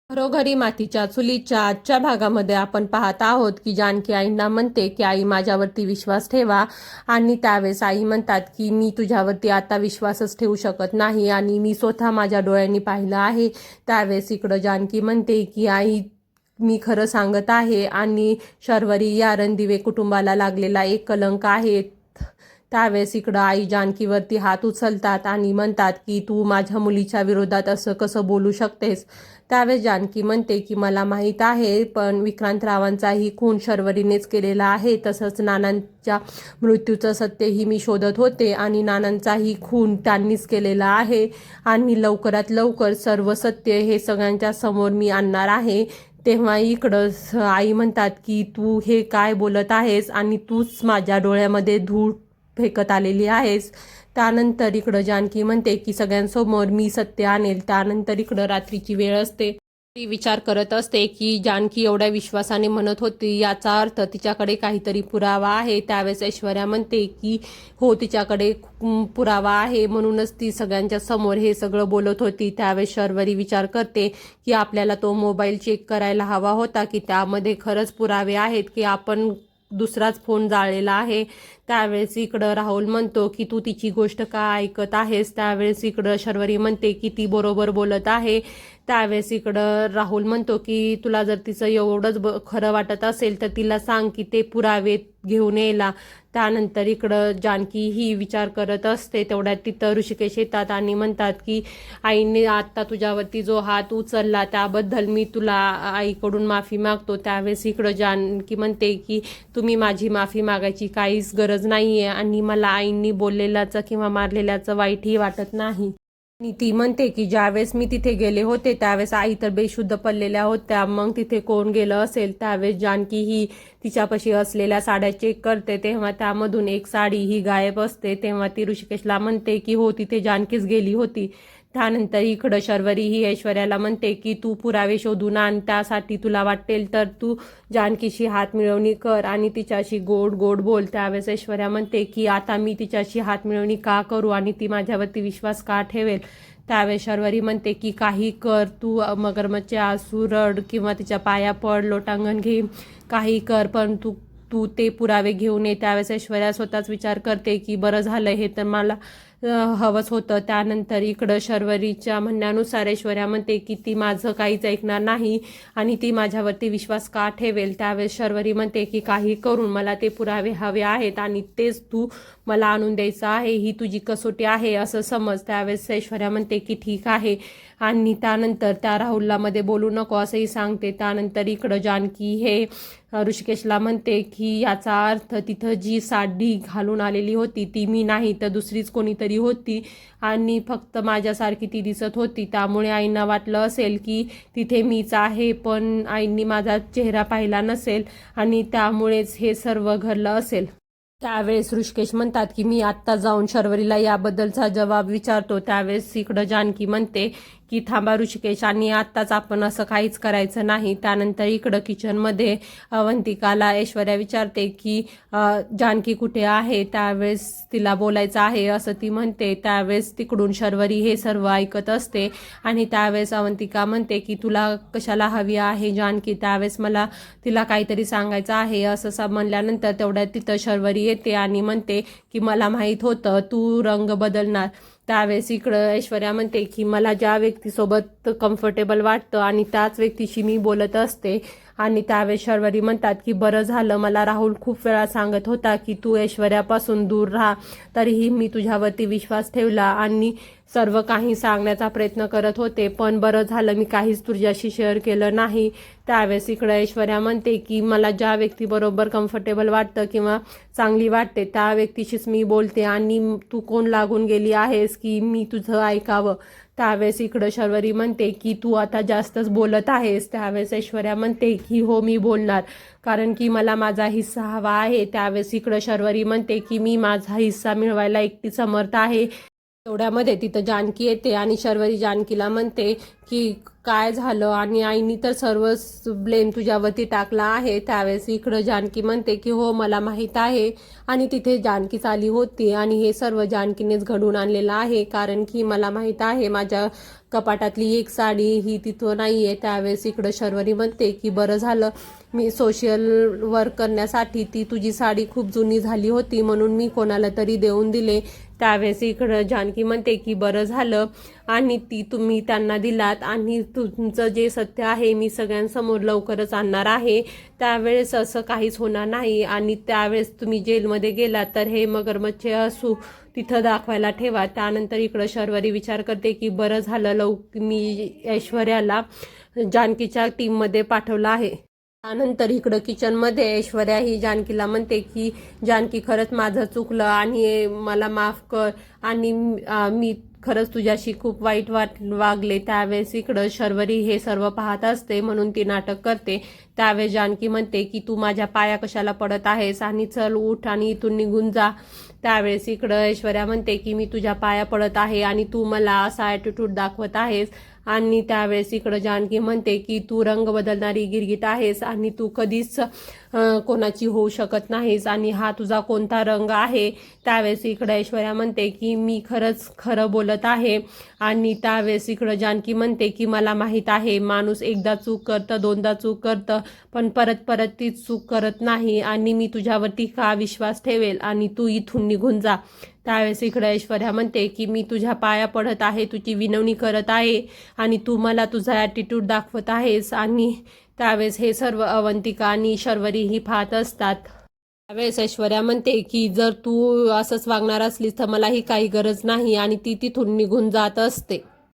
घरोघरी मातीच्या चुलीच्या आजच्या भागामध्ये आपण पाहत आहोत की जानकी आईंना म्हणते की आई माझ्यावरती विश्वास ठेवा. आणि त्यावेळेस आई म्हणतात की मी तुझ्यावरती आता विश्वासच ठेवू शकत नाही आणि मी स्वतः माझ्या डोळ्यांनी पाहिलं आहे. त्यावेळेस इकडं जानकी म्हणते की आई मी खरं सांगत आहे आणि शर्वरी या रणदिवे कुटुंबाला लागलेला एक कलंक आहे. त्यावेळेस इकडं आई जानकीवरती हात उचलतात आणि म्हणतात की तू माझ्या मुलीच्या विरोधात असं कसं बोलू शकतेस. त्यावेळेस जानकी म्हणते की मला माहीत आहे, पण विक्रांतरावांचाही खून शर्वरीनेच केलेला आहे. तसंच नानांच्या मृत्यूचं सत्यही मी शोधत होते आणि नानांचाही खून त्यांनीच केलेला आहे आणि लवकरात लवकर सर्व सत्य हे सगळ्यांच्या समोर मी आणणार आहे. तेव्हा इकडं आई म्हणतात की तू हे काय बोलत आहेस आणि तूच माझ्या डोळ्यामध्ये धूळ फेकत आलेली आहेस. त्यानंतर इकडं जानकी म्हणते की सगळ्यांसमोर मी सत्य आणेल. त्यानंतर इकडं रात्रीची वेळ असते. ती विचार करत असते की जानकी एवढ्या विश्वासाने म्हणत होती, याचा अर्थ तिच्याकडे काहीतरी पुरावा आहे. त्यावेळेस ऐश्वर्या म्हणते की हो, तिच्याकडे पुरावा आहे, म्हणूनच ती सगळ्यांच्या समोर हे सगळं बोलत होती. त्यावेळेस शर्वरी विचार करते की आपल्याला तो मोबाईल चेक करायला हवा होता की त्यामध्ये खरंच पुरावे आहेत की आपण दुसराच फोन जाळलेला आहे. त्यावेळेस इकडं राहुल म्हणतो की तू तिची गोष्ट का ऐकत आहेस. त्यावेळेस इकडं शर्वरी म्हणते की ती बरोबर बोलत आहे. त्यावेळेस इकडं राहुल म्हणतो की तुला जर तिचं एवढंच खरं वाटत असेल तर तिला सांग की ते पुरावे घेऊन यायला. त्यानंतर इकडं जानकी ही विचार करत असते. तेवढ्यात तिथं ऋषिकेश येतात आणि म्हणतात की आईने आत्ता तुझ्यावरती जो हात उचलला त्याबद्दल मी तुला आईकडून माफी मागतो. त्यावेळेस इकडं जानकी म्हणते की तुम्ही माझी माफी मागायची काहीच गरज नाही आहे आणि मला आईंनी बोललेल्याचं किंवा मारलेल्याचं वाईटही वाटत नाही. आणि ती म्हणते की ज्यावेळेस मी तिथे गेले होते त्यावेळेस आई तर बेशुद्ध पडलेल्या होत्या, मग तिथे कोण गेलं असेल. त्यावेळेस जानकी ही तिच्यापाशी असलेल्या साड्या चेक करते, तेव्हा त्यामधून एक साडी ही गायब असते. तेव्हा ती ऋषिकेशला म्हणते की हो, तिथे जानकीच गेली होती. त्यानंतर इकडं शर्वरी ही ऐश्वर्याला म्हणते की तू पुरावे शोधून आण, त्यासाठी तुला वाटेल तर तू जानकीशी हात मिळवणी कर आणि तिच्याशी गोड गोड बोल. त्यावेळेस ऐश्वर्या म्हणते की आता मी तिच्याशी हात मिळवणी का करू आणि ती माझ्यावरती विश्वास का ठेवेल. त्यावेळेस शर्वरी म्हणते की काही कर, तू मगरमच्छचे आसू रड किंवा तिच्या पाया पड, लोटांगण घे, काही कर, पण तू तू ते पुरावे घेऊन ये. त्यावेळेस ऐश्वर्या स्वतःच विचार करते की बरं झालं, हे तर मला हवंच होतं. त्यानंतर इकडं शर्वरीच्या म्हणण्यानुसार ऐश्वर्या म्हणते की ती माझं काहीच ऐकणार नाही आणि ती माझ्यावरती विश्वास का ठेवेल. त्यावेळेस शर्वरी म्हणते की काही करून मला ते पुरावे हवे आहेत आणि तेच तू मला आणून द्यायचं आहे, ही तुझी कसोटी आहे असं समज. त्यावेळेस ऐश्वर्या म्हणते की ठीक आहे आणि त्यानंतर त्या राहुलला मध्ये बोलू नको असंही सांगते. त्यानंतर इकडं जानकी हे ऋषिकेशला म्हणते की याचा अर्थ तिथं जी साडी घालून आलेली होती ती मी नाही तर दुसरीच कोणीतरी होती आणि फक्त माझ्यासारखी ती दिसत होती. त्यामुळे आईंना वाटलं असेल की तिथे मीच आहे, पण आईंनी माझा चेहरा पाहिला नसेल आणि त्यामुळेच हे सर्व घडलं असेल. त्यावेळेस ऋषिकेश म्हणतात की मी आत्ता जाऊन शर्वरीला याबद्दलचा जबाब विचारतो. त्यावेळेस इकडं जानकी म्हणते की थांबा ऋषिकेश, आणि आत्ताच आपण असं काहीच करायचं नाही. त्यानंतर इकडं किचनमध्ये अवंतिकाला ऐश्वर्या विचारते की जानकी कुठे आहे. त्यावेळेस तिला बोलायचं आहे असं ती म्हणते. त्यावेळेस तिकडून शर्वरी हे सर्व ऐकत असते आणि त्यावेळेस अवंतिका म्हणते की तुला कशाला हवी आहे जानकी. त्यावेळेस मला तिला काहीतरी सांगायचं आहे असं म्हणल्यानंतर तेवढ्यात तिथं शर्वरी येते आणि म्हणते की मला माहीत होतं तू रंग बदलणार. त्यावेळेस इकडं ऐश्वर्या म्हणते की मला ज्या व्यक्तीसोबत कम्फर्टेबल वाटतं आणि त्याच व्यक्तीशी मी बोलत असते. आणि त्यावेळेस शर्वरी म्हणतात की बरं झालं, मला राहुल खूप वेळा सांगत होता की तू ऐश्वर्यापासून दूर राहा, तरीही मी तुझ्यावरती विश्वास ठेवला आणि सर्व काही सांगण्याचा प्रयत्न करत होते, पण बरं झालं मी काहीच तुझ्याशी शेअर केलं नाही. त्यावेळेस इकडं ऐश्वर्या म्हणते की मला ज्या व्यक्तीबरोबर कम्फर्टेबल वाटतं किंवा चांगली वाटते त्या व्यक्तीशीच मी बोलते आणि तू कोण लागून गेली आहेस की मी तुझं ऐकावं. त्यावेळेस इकडं शर्वरी म्हणते की तू आता जास्तच बोलत आहेस. त्यावेळेस ऐश्वर्या म्हणते की हो, मी बोलणार, कारण की मला माझा हिस्सा हवा आहे. त्यावेळेस इकडं शर्वरी म्हणते की मी माझा हिस्सा मिळवायला एकटी समर्थ आहे. तेवढ्यामध्ये तिथं जानकी येते आणि शर्वरी जानकीला म्हणते की काय झालं आणि आईनी तर सर्व ब्लेम तुझ्यावरती टाकला आहे. त्यावेळेस इकडं जानकी म्हणते की हो मला माहीत आहे आणि तिथे जानकीच आली होती आणि हे सर्व जानकीनेच घडून आणलेलं आहे, कारण की मला माहीत आहे माझ्या कपाटातली एक साडी ही तिथं नाही आहे. त्यावेळेस इकडं शर्वरी म्हणते की बरं झालं मी सोशल वर्क करण्यासाठी ती तुझी साडी खूप जुनी झाली होती म्हणून मी कोणाला तरी देऊन दिले. त्यावेळेस इकडं जानकी म्हणते की बरं झालं आणि ती तुम्ही त्यांना दिलात आणि तुमचं जे सत्य आहे मी सगळ्यांसमोर लवकरच आणणार आहे. त्यावेळेस असं काहीच होणार नाही आणि त्यावेळेस तुम्ही जेलमध्ये गेलात तर हे मगरमच्छ असू तिथं दाखवायला ठेवा. त्यानंतर इकडं शर्वरी विचार करते की बरं झालं मी ऐश्वर्याला जानकीच्या टीममध्ये पाठवलं आहे. त्यानंतर इकडं किचनमध्ये ऐश्वर्या ही जानकीला म्हणते की जानकी खरंच माझं चुकलं आणि मला माफ कर आणि मी खरंच तुझ्याशी खूप वाईट वागले. त्यावेळेस इकडं शर्वरी हे सर्व पाहत असते म्हणून ती नाटक करते. त्यावेळेस जानकी म्हणते की तू माझ्या पाया कशाला पडत आहेस आणि चल उठ आणि इथून निघून जा. त्यावेळेस इकडं ऐश्वर्या म्हणते की मी तुझ्या पाया पडत आहे आणि तू मला असा ॲटिट्यूड दाखवत आहेस. आणि त्यावेळेस इकडं जानकी म्हणते की तू रंग बदलणारी गिरगीट आहेस आणि तू कधीच कोणाची होऊ शकत नाहीस आणि हा तुझा कोणता रंग आहे. त्यावेळेस इकडं ऐश्वर्या म्हणते की मी खरंच खरं बोलत आहे आणि त्यावेळेस इकडं जानकी म्हणते की मला माहीत आहे माणूस एकदा चूक करतं दोनदा चूक करतं पण परत परत ती चूक करत नाही आणि मी तुझ्यावरती का विश्वास ठेवेल आणि तू इथून निघून जा. त्यावेळेस इकडे ऐश्वर्या म्हणते की मी तुझ्या पाया पडत आहे, तुझी विनवणी करत आहे आणि तू मला तुझा ॲटिट्यूड दाखवत आहेस. आणि त्यावेळेस हे सर्व अवंतिका आणि शर्वरी ही पाहत असतात. त्यावेळेस ऐश्वर्या म्हणते की जर तू असंच वागणार असलीस तर मलाही काही गरज नाही आणि ती तिथून निघून जात असते.